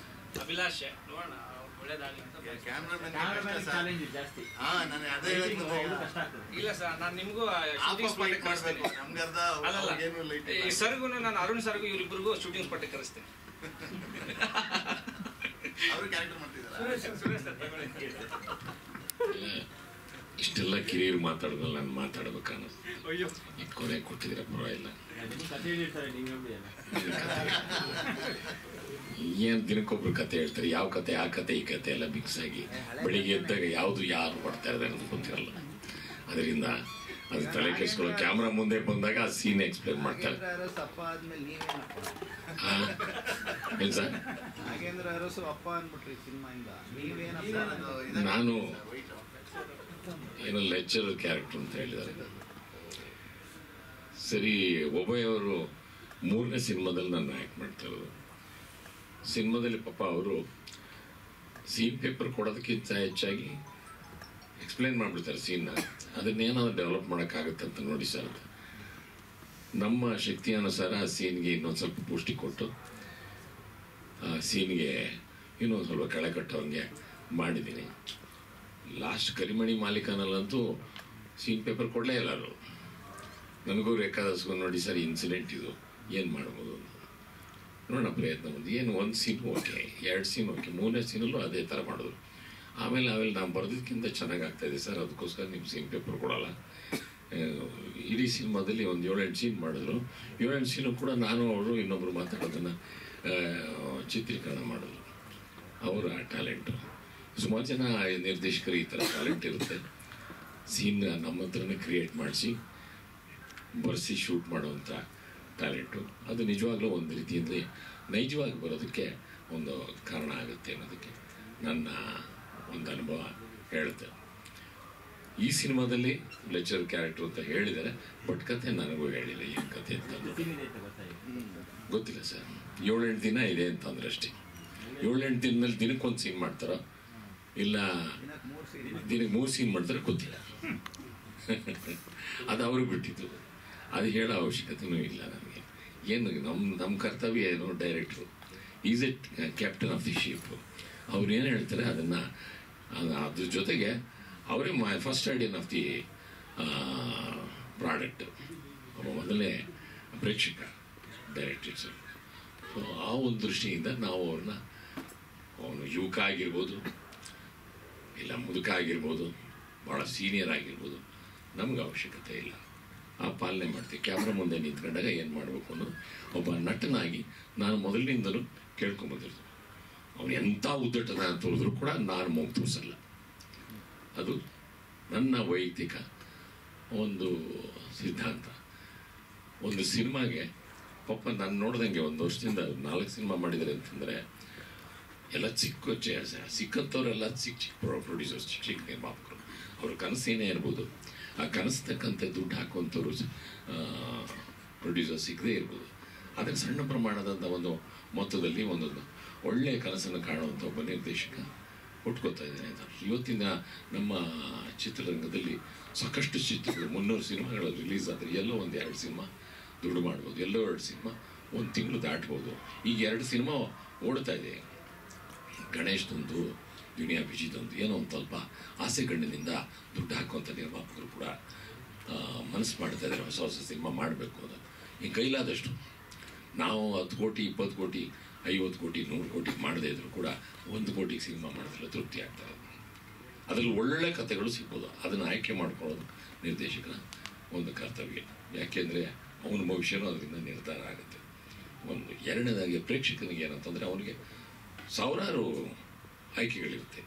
Speaker 2: ಅಭಿಲಾಷೆ. ನೋಡೋಣ, ಒಳ್ಳೇದಾಗಲಿ ಅಂತ. ಇಲ್ಲ ಸರ್, ನಾನು ನಿಮಗೂ ಶೂಟಿಂಗ್ ಸ್ಪಾಟಿಗೆ ಕರೆಸ್ತೇನೆ. ಈ ಸರ್ಗೂ ನಾನು ಅರುಣ್ ಸರ್ಗೂ ಇವರಿಬ್ಬರಿಗೂ ಶೂಟಿಂಗ್ ಸ್ಪಾಟಿಗೆ ಕರೆಸ್ತೇನೆ.
Speaker 8: ಇಷ್ಟೆಲ್ಲ ಕಿರಿಯರು ಮಾತಾಡೋದಲ್ಲ, ನಾನು ಮಾತಾಡ್ಬೇಕನ್ನೋದು. ಇದು ಕೊನೆ ಕೊಟ್ಟಿದ್ರೆ ಪರವಾಗಿಲ್ಲ. ಏನು ದಿನಕ್ಕೊಬ್ರು ಕತೆ ಹೇಳ್ತಾರೆ. ಯಾವ ಕತೆ ಆ ಕತೆ ಈ ಕತೆ ಎಲ್ಲ ಮಿಕ್ಸ್ ಆಗಿ ಬೆಳಿಗ್ಗೆ ಎದ್ದಾಗ ಯಾವುದು ಯಾರು ಮಾಡ್ತಾ ಇದ್ದಾರೆ ಅನ್ನೋದು ಗೊತ್ತಿರಲ್ಲ. ಅದರಿಂದ ಅದು ತಲೆ ಕೆಡಿಸ್ಕೊಳ್ಳೋ ಕ್ಯಾಮ್ರಾ ಮುಂದೆ ಬಂದಾಗ ಆ ಸೀನ್ ಎಕ್ಸ್ಪ್ಲೇನ್ ಮಾಡ್ತಾರೆ.
Speaker 6: ಅಪ್ಪ ಆದ್ಮೇಲೆ ನೀವೇನಪ್ಪ
Speaker 8: ಏನ್ ಸರ್?
Speaker 6: ನಾಗೇಂದ್ರ ಅರಸು ಅಪ್ಪ ಅಂದ್ಬಿಟ್ರಿ ಸಿನಿಮಾಯಿಂದ, ನೀವೇನಪ್ಪ?
Speaker 8: ನಾನು ಏನೋ ಲೆಕ್ಚರರ್ ಕ್ಯಾರೆಕ್ಟರ್ ಅಂತ ಹೇಳಿದ್ದಾರೆ. ಸರಿ, ಒಬ್ಬಯ್ಯವರು 3ನೇ ಸಿನಿಮಾದಲ್ಲಿ ನಾನು ಆ್ಯಕ್ಟ್ ಮಾಡ್ತಾ ಇರೋದು. ಸಿನಿಮಾದಲ್ಲಿ ಪಾಪ ಅವರು ಸೀನ್ ಪೇಪರ್ ಕೊಡೋದಕ್ಕಿಂತ ಹೆಚ್ಚಾಗಿ ಎಕ್ಸ್ಪ್ಲೇನ್ ಮಾಡಿಬಿಡ್ತಾರೆ ಸೀನ್ನ. ಅದನ್ನೇನಾದ್ರು ಡೆವಲಪ್ ಮಾಡೋಕ್ಕಾಗುತ್ತೆ ಅಂತ ನೋಡಿ ಸರ್. ನಮ್ಮ ಶಕ್ತಿ ಅನುಸಾರ ಆ ಸೀನ್ಗೆ ಇನ್ನೊಂದು ಸ್ವಲ್ಪ ಪುಷ್ಟಿ ಕೊಟ್ಟು ಆ ಸೀನ್ಗೆ ಇನ್ನೊಂದು ಸ್ವಲ್ಪ ಕೆಳ ಕಟ್ಟೋಂಗೆ ಮಾಡಿದ್ದೀನಿ. ಲಾಸ್ಟ್ ಕರಿಮಣಿ ಮಾಲೀಕನಲ್ಲಂತೂ ಸೀನ್ ಪೇಪರ್ ಕೊಡಲೇ ಇಲ್ಲ ಅವರು. ನನಗೂ ಬೇಕಾದಸ್ಕೊಂಡು ನೋಡಿ ಸರ್, ಇನ್ಸಿಡೆಂಟ್ ಇದು ಏನು ಮಾಡ್ಬೋದು ಅಂತ ನೋಡೋಣ ಪ್ರಯತ್ನ ಬಂದು. ಏನು ಒಂದು ಸೀನ್ ಓಕೆ, 2 ಸೀನ್ ಓಕೆ, 3ನೇ ಸೀನಲ್ಲೂ ಅದೇ ಥರ ಮಾಡಿದ್ರು. ಆಮೇಲೆ ನಾವು ಬರೆದಕ್ಕಿಂತ ಚೆನ್ನಾಗಿ ಆಗ್ತಾಯಿದೆ ಸರ್, ಅದಕ್ಕೋಸ್ಕರ ನಿಮ್ಮ ಸೀನ್ ಪೇಪರ್ ಕೊಡೋಲ್ಲ. ಇಡೀ ಸಿನಿಮಾದಲ್ಲಿ ಒಂದು 7-8 ಸೀನ್ ಮಾಡಿದ್ರು. 7-8 ಸೀನು ಕೂಡ ನಾನು ಅವರು ಇನ್ನೊಬ್ಬರು ಮಾತಾಡೋದನ್ನು ಚಿತ್ರೀಕರಣ ಮಾಡಿದ್ರು. ಅವರ ಟ್ಯಾಲೆಂಟು. ಸುಮಾರು ಜನ ನಿರ್ದೇಶಕರು ಈ ಥರ ಟ್ಯಾಲೆಂಟ್ ಇರುತ್ತೆ. ಸೀನ್ ನಮ್ಮ ಹತ್ರನೇ ಕ್ರಿಯೇಟ್ ಮಾಡಿಸಿ ಬರೆಸಿ ಶೂಟ್ ಮಾಡುವಂಥ ಟ್ಯಾಲೆಂಟು. ಅದು ನಿಜವಾಗ್ಲೂ ಒಂದು ರೀತಿಯಲ್ಲಿ ನೈಜವಾಗಿ ಬರೋದಕ್ಕೆ ಒಂದು ಕಾರಣ ಆಗುತ್ತೆ ಅನ್ನೋದಕ್ಕೆ ನನ್ನ ಒಂದು ಅನುಭವ ಹೇಳುತ್ತೆ. ಈ ಸಿನಿಮಾದಲ್ಲಿ ಲೆಕ್ಚರ್ ಕ್ಯಾರೆಕ್ಟರ್ ಅಂತ ಹೇಳಿದ್ದಾರೆ, ಬಟ್ ಕತೆ ನನಗೂ ಹೇಳಿಲ್ಲ ಏನು ಕತೆ ಅಂತ. ಗೊತ್ತಿಲ್ಲ ಸರ್. 7-8 ದಿನ ಇದೆ ಅಂತಂದ್ರೆ ಅಷ್ಟೇ. 7-8 ದಿನದಲ್ಲಿ ದಿನಕ್ಕೊಂದು ಸೀನ್ ಮಾಡ್ತಾರೋ ಇಲ್ಲ ದಿನಕ್ಕೆ 3 ಸೀನ್ ಮಾಡ್ತಾರೆ ಗೊತ್ತಿಲ್ಲ. ಅದು ಅವ್ರಿಗೆ ಬಿಟ್ಟಿದ್ದು. ಅದು ಹೇಳೋ ಅವಶ್ಯಕತೆಯೂ ಇಲ್ಲ ನನಗೆ. ಏನು ನಮ್ಮ ಕರ್ತವ್ಯ ಏನು, director is a captain of the ship. ಅವ್ರು ಏನು ಹೇಳ್ತಾರೆ ಅದನ್ನು, ಅದ್ರ ಜೊತೆಗೆ ಅವರೇ first audience of the product. ಮೊದಲನೇ ಪ್ರೇಕ್ಷಕ ಡೈರೆಕ್ಟರ್ಸ್. ಸೊ ಆ ಒಂದು ದೃಷ್ಟಿಯಿಂದ ನಾವು ಅವ್ರನ್ನ, ಅವನು ಯುವಕ ಆಗಿರ್ಬೋದು ಇಲ್ಲ ಮುದುಕ ಆಗಿರ್ಬೋದು, ಭಾಳ ಸೀನಿಯರ್ ಆಗಿರ್ಬೋದು, ನಮ್ಗೆ ಅವಶ್ಯಕತೆ ಇಲ್ಲ. ಆ ಪಾಲನೆ ಮಾಡ್ತೀವಿ. ಕ್ಯಾಮ್ರಾ ಮುಂದೆ ನಿಂತ್ಕೊಂಡಾಗ ಏನು ಮಾಡಬೇಕು ಅನ್ನೋದು ಒಬ್ಬ ನಟನಾಗಿ ನಾನು ಮೊದಲಿನಿಂದಲೂ ಕೇಳ್ಕೊಂಬಂದಿರೋದು. ಅವನು ಎಂಥ ಉದ್ದಟನ ತೋರಿದ್ರು ಕೂಡ ನಾನು ಮೂಗು ತೋರಿಸಲ್ಲ. ಅದು ನನ್ನ ವೈಯಕ್ತಿಕ ಒಂದು ಸಿದ್ಧಾಂತ. ಒಂದು ಸಿನಿಮಾಗೆ ಪಾಪ ನಾನು ನೋಡ್ದಂಗೆ 1 ವರ್ಷದಿಂದ 4 ಸಿನಿಮಾ ಮಾಡಿದ್ದಾರೆ ಅಂತಂದರೆ ಎಲ್ಲ ಸಿಕ್ಕಂಥವ್ರೆಲ್ಲ ಚಿಕ್ಕ ಪ್ರೊಡ್ಯೂಸರ್ಸ್, ಚಿಕ್ಕ ನಿರ್ಮಾಪಕರು. ಅವ್ರ ಕನಸು ಏನೇ ಇರ್ಬೋದು, ಆ ಕನಸು ತಕ್ಕಂತೆ ದುಡ್ಡು ಹಾಕುವಂಥವ್ರು ಪ್ರೊಡ್ಯೂಸರ್ ಸಿಗದೇ ಇರ್ಬೋದು. ಅದಕ್ಕೆ ಸಣ್ಣ ಪ್ರಮಾಣದಂಥ ಒಂದು ಮೊತ್ತದಲ್ಲಿ ಒಂದು ಒಳ್ಳೆಯ ಕನಸನ್ನು ಕಾಣುವಂಥ ಒಬ್ಬ ನಿರ್ದೇಶಕ ಹುಟ್ಕೋತಾ ಇದ್ದೇನೆ ಅಂತ. ಇವತ್ತಿನ ನಮ್ಮ ಚಿತ್ರರಂಗದಲ್ಲಿ ಸಾಕಷ್ಟು ಚಿತ್ರಗಳು 300 ಸಿನಿಮಾಗಳು ರಿಲೀಸ್ ಆದರೆ ಎಲ್ಲೋ 1-2 ಸಿನಿಮಾ ದುಡ್ಡು ಮಾಡ್ಬೋದು, ಎಲ್ಲೋ 2 ಸಿನಿಮಾ 1 ತಿಂಗಳು ದಾಟ್ಬೋದು. ಈಗ 2 ಸಿನಿಮಾ ಓಡ್ತಾ ಇದೆ. ಗಣೇಶ್ದೊಂದು, ದುನಿಯಾ ವಿಜಿದೊಂದು. ಏನೋ ಒಂದು ಸ್ವಲ್ಪ ಆಸೆ ಗಣ್ಯದಿಂದ ದುಡ್ಡು ಹಾಕುವಂಥ ನಿರ್ಮಾಪಕರು ಕೂಡ ಮನಸ್ಸು ಮಾಡ್ತಾ ಇದ್ದಾರೆ ಹೊಸ ಹೊಸ ಸಿನಿಮಾ ಮಾಡಬೇಕು ಅಂತ. ಈ ಕೈಲಾದಷ್ಟು ನಾವು 10 ಕೋಟಿ 20 ಕೋಟಿ 50 ಕೋಟಿ 100 ಕೋಟಿ ಮಾಡದೇ ಇದ್ರು ಕೂಡ 1 ಕೋಟಿಗೆ ಸಿನಿಮಾ ಮಾಡಿದ್ರೆ ತೃಪ್ತಿ ಆಗ್ತದೆ. ಅದರಲ್ಲಿ ಒಳ್ಳೆ ಕಥೆಗಳು ಸಿಗ್ಬೋದು. ಅದನ್ನು ಆಯ್ಕೆ ಮಾಡ್ಕೊಳ್ಳೋದು ನಿರ್ದೇಶಕನ ಒಂದು ಕರ್ತವ್ಯ. ಯಾಕೆಂದರೆ ಅವನ ಭವಿಷ್ಯನೂ ಅದರಿಂದ ನಿರ್ಧಾರ ಆಗುತ್ತೆ. ಒಂದು ಎರಡನೇದಾಗಿ ಪ್ರೇಕ್ಷಕನಿಗೆ ಏನಂತಂದರೆ ಅವನಿಗೆ ಸಾವಿರಾರು ಆಯ್ಕೆಗಳಿರುತ್ತೆ.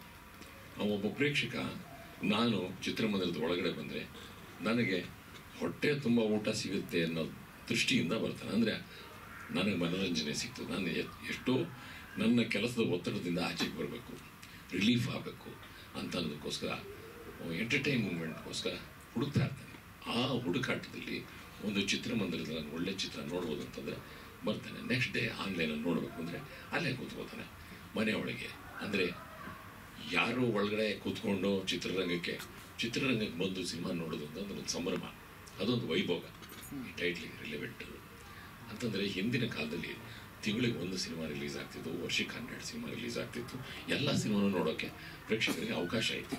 Speaker 8: ಒಬ್ಬ ಪ್ರೇಕ್ಷಕ ನಾನು ಚಿತ್ರಮಂದಿರದ ಒಳಗಡೆ ಬಂದರೆ ನನಗೆ ಹೊಟ್ಟೆ ತುಂಬ ಊಟ ಸಿಗುತ್ತೆ ಅನ್ನೋ ದೃಷ್ಟಿಯಿಂದ ಬರ್ತಾನೆ. ಅಂದರೆ ನನಗೆ ಮನೋರಂಜನೆ ಸಿಕ್ತು, ನಾನು ಎಷ್ಟೋ ನನ್ನ ಕೆಲಸದ ಒತ್ತಡದಿಂದ ಆಚೆಗೆ ಬರಬೇಕು, ರಿಲೀಫ್ ಆಗಬೇಕು ಅಂತ ಅನ್ನೋದಕ್ಕೋಸ್ಕರ ಎಂಟರ್ಟೈನ್ಮೆಂಟ್ಗೋಸ್ಕರ ಹುಡುಕ್ತಾ ಇರ್ತಾನೆ. ಆ ಹುಡುಕಾಟದಲ್ಲಿ ಒಂದು ಚಿತ್ರಮಂದಿರದಲ್ಲಿ ನಾನು ಒಳ್ಳೆ ಚಿತ್ರ ನೋಡ್ಬೋದು ಅಂತಂದರೆ ಬರ್ತಾನೆ. ನೆಕ್ಸ್ಟ್ ಡೇ ಆನ್ಲೈನಲ್ಲಿ ನೋಡಬೇಕು ಅಂದರೆ ಅಲ್ಲೇ ಕೂತ್ಕೋತಾನೆ ಮನೆ ಒಳಗೆ. ಅಂದರೆ ಯಾರು ಒಳಗಡೆ ಕೂತ್ಕೊಂಡು ಚಿತ್ರರಂಗಕ್ಕೆ ಬಂದು ಸಿನಿಮಾ ನೋಡೋದು ಅಂತಂದ್ರೆ ಒಂದು ಸಂಭ್ರಮ, ಅದೊಂದು ವೈಭೋಗ. ಈ ಟೈಟ್ಲಿಗೆ ರಿಲೆವೆಂಟ್ ಅಂತಂದರೆ ಹಿಂದಿನ ಕಾಲದಲ್ಲಿ ತಿಂಗಳಿಗೆ 1 ಸಿನಿಮಾ ರಿಲೀಸ್ ಆಗ್ತಿತ್ತು, ವರ್ಷಕ್ಕೆ 12 ಸಿನಿಮಾ ರಿಲೀಸ್ ಆಗ್ತಿತ್ತು. ಎಲ್ಲ ಸಿನಿಮಾನು ನೋಡೋಕ್ಕೆ ಪ್ರೇಕ್ಷಕರಿಗೆ ಅವಕಾಶ ಇತ್ತು.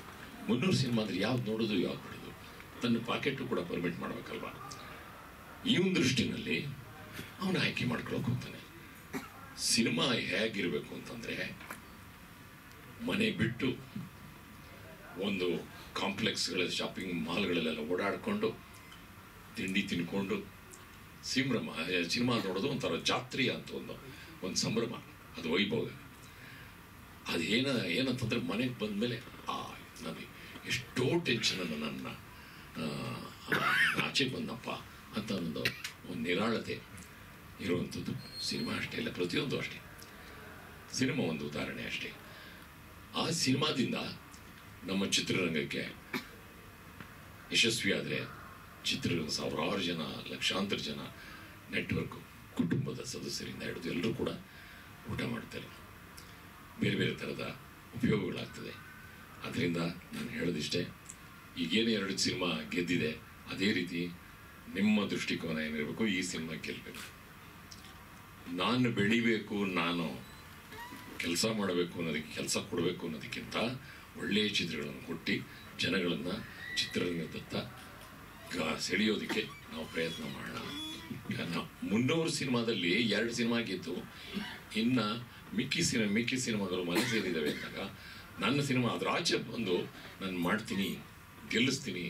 Speaker 8: 300 ಸಿನಿಮಾ ಅಂದರೆ ಯಾವ್ದು ನೋಡೋದು ಯಾವ್ದು ಬಿಡೋದು, ತನ್ನ ಪಾಕೆಟು ಕೂಡ ಪರ್ಮಿಟ್ ಮಾಡಬೇಕಲ್ವ. ಈ ಒಂದು ದೃಷ್ಟಿನಲ್ಲಿ ಅವನು ಆಯ್ಕೆ ಮಾಡ್ಕೊಳಕ್ಕೆ ಹೋಗ್ತಾನೆ. ಸಿನಿಮಾ ಹೇಗಿರಬೇಕು ಅಂತಂದರೆ ಮನೆ ಬಿಟ್ಟು ಒಂದು ಕಾಂಪ್ಲೆಕ್ಸ್ಗಳ ಶಾಪಿಂಗ್ ಮಾಲ್ಗಳಲ್ಲೆಲ್ಲ ಓಡಾಡಿಕೊಂಡು ತಿಂಡಿ ತಿನ್ಕೊಂಡು ಸಿನಿಮಾ ನೋಡೋದು ಒಂಥರ ಜಾತ್ರೆ ಅಂತ ಒಂದು ಸಂಭ್ರಮ, ಅದು ವೈಭವ. ಅದು ಏನಂತಂದರೆ ಮನೆಗೆ ಬಂದಮೇಲೆ ನನಗೆ ಎಷ್ಟೋ ಟೆನ್ಷನನ್ನು ನನ್ನ ಆಚೆಗೆ ಬಂದಪ್ಪ ಅಂತ ಒಂದು ನಿರಾಳತೆ ಇರುವಂಥದ್ದು ಸಿನಿಮಾ ಅಷ್ಟೇ ಇಲ್ಲ, ಪ್ರತಿಯೊಂದು ಅಷ್ಟೇ. ಸಿನಿಮಾ ಒಂದು ಉದಾಹರಣೆ ಅಷ್ಟೇ. ಆ ಸಿನಿಮಾದಿಂದ ನಮ್ಮ ಚಿತ್ರರಂಗಕ್ಕೆ ಯಶಸ್ವಿ ಆದರೆ ಚಿತ್ರರಂಗ ಸಾವಿರಾರು ಜನ, ಲಕ್ಷಾಂತರ ಜನ, ನೆಟ್ವರ್ಕ್, ಕುಟುಂಬದ ಸದಸ್ಯರಿಂದ ಹಿಡಿದು ಎಲ್ಲರೂ ಕೂಡ ಊಟ ಮಾಡ್ತಾರೆ. ಬೇರೆ ಬೇರೆ ಥರದ ಉಪಯೋಗಗಳಾಗ್ತದೆ. ಅದರಿಂದ ನಾನು ಹೇಳೋದಿಷ್ಟೇ, ಈಗೇನು 2 ಸಿನಿಮಾ ಗೆದ್ದಿದೆ, ಅದೇ ರೀತಿ ನಿಮ್ಮ ದೃಷ್ಟಿಕೋನ ಏನಿರಬೇಕು, ಈ ಸಿನಿಮಾ ಗೆಲ್ಲಬೇಕು. ನಾನು ಬೆಳಿಬೇಕು, ನಾನು ಕೆಲಸ ಮಾಡಬೇಕು ಅನ್ನೋದಕ್ಕೆ, ಕೆಲಸ ಕೊಡಬೇಕು ಅನ್ನೋದಕ್ಕಿಂತ ಒಳ್ಳೆಯ ಚಿತ್ರಗಳನ್ನು ಕೊಟ್ಟು ಜನಗಳನ್ನು ಚಿತ್ರರಂಗದತ್ತ ಸೆಳೆಯೋದಕ್ಕೆ ನಾವು ಪ್ರಯತ್ನ ಮಾಡೋಣ. ನಾವು 300 ಸಿನಿಮಾದಲ್ಲಿ 2 ಸಿನಿಮಾ ಗೆದ್ದು ಇನ್ನು ಮಿಕ್ಕಿ ಸಿನಿಮಾಗಳು ಮನೆ ಸೇರಿದ್ದಾವೆ ಅಂದಾಗ ನನ್ನ ಸಿನಿಮಾ ಅದರ ಆಚೆ ಬಂದು ನಾನು ಮಾಡ್ತೀನಿ, ಗೆಲ್ಲಿಸ್ತೀನಿ,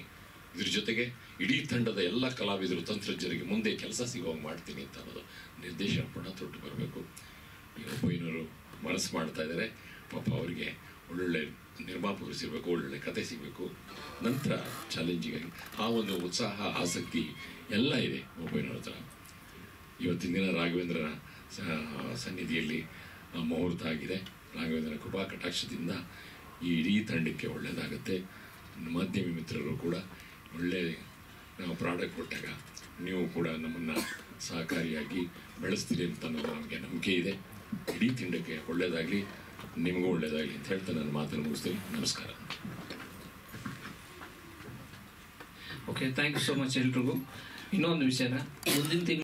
Speaker 8: ಇದ್ರ ಜೊತೆಗೆ ಇಡೀ ತಂಡದ ಎಲ್ಲ ಕಲಾವಿದರು, ತಂತ್ರಜ್ಞರಿಗೆ ಮುಂದೆ ಕೆಲಸ ಸಿಗೋಂಗೆ ಮಾಡ್ತೀನಿ ಅಂತ ಅನ್ನೋದು ನಿರ್ದೇಶನ ಪಣ ತೊಟ್ಟು ಬರಬೇಕು. ಈ ಒಬ್ಬರು ಮನಸ್ಸು ಮಾಡ್ತಾ ಇದ್ದಾರೆ, ಪಾಪ ಅವರಿಗೆ ಒಳ್ಳೊಳ್ಳೆ ನಿರ್ಮಾಪಕರು ಸಿಗಬೇಕು, ಒಳ್ಳೊಳ್ಳೆ ಕತೆ ಸಿಗಬೇಕು. ನಂತರ ಚಾಲೆಂಜಿಗಾಗಿ ಆ ಒಂದು ಉತ್ಸಾಹ, ಆಸಕ್ತಿ ಎಲ್ಲ ಇದೆ ಒಬ್ಬರ ಹತ್ರ. ಇವತ್ತಿನ ದಿನ ರಾಘವೇಂದ್ರನ ಸನ್ನಿಧಿಯಲ್ಲಿ ಮುಹೂರ್ತ ಆಗಿದೆ. ರಾಘವೇಂದ್ರನ ಕೃಪಾ ಕಟಾಕ್ಷದಿಂದ ಈ ಇಡೀ ತಂಡಕ್ಕೆ ಒಳ್ಳೆಯದಾಗುತ್ತೆ. ಮಾಧ್ಯಮ ಮಿತ್ರರು ಕೂಡ ಒಳ್ಳೆ ನಾವು ಪ್ರಾಡಕ್ಟ್ ಕೊಟ್ಟಾಗ ನೀವು ಕೂಡ ನಮ್ಮನ್ನು ಸಹಕಾರಿಯಾಗಿ ಬೆಳೆಸ್ತೀರಿ ಅಂತ ಅನ್ನೋದು ನಮಗೆ ನಂಬಿಕೆ ಇದೆ. ಇಡೀ ತಂಡಕ್ಕೆ ಒಳ್ಳೆಯದಾಗಲಿ, ನಿಮಗೂ ಒಳ್ಳೆಯದಾಗಲಿ ಅಂತ ಹೇಳ್ತಾ ನನ್ನ ಮಾತನ್ನು ಮುಗಿಸ್ತೀನಿ. ನಮಸ್ಕಾರ.
Speaker 2: Okay, thank you so much ಎಲ್ರಿಗೂ. ಇನ್ನೊಂದು ವಿಷಯನ ಮುಂದಿನ ತಿಂಗಳು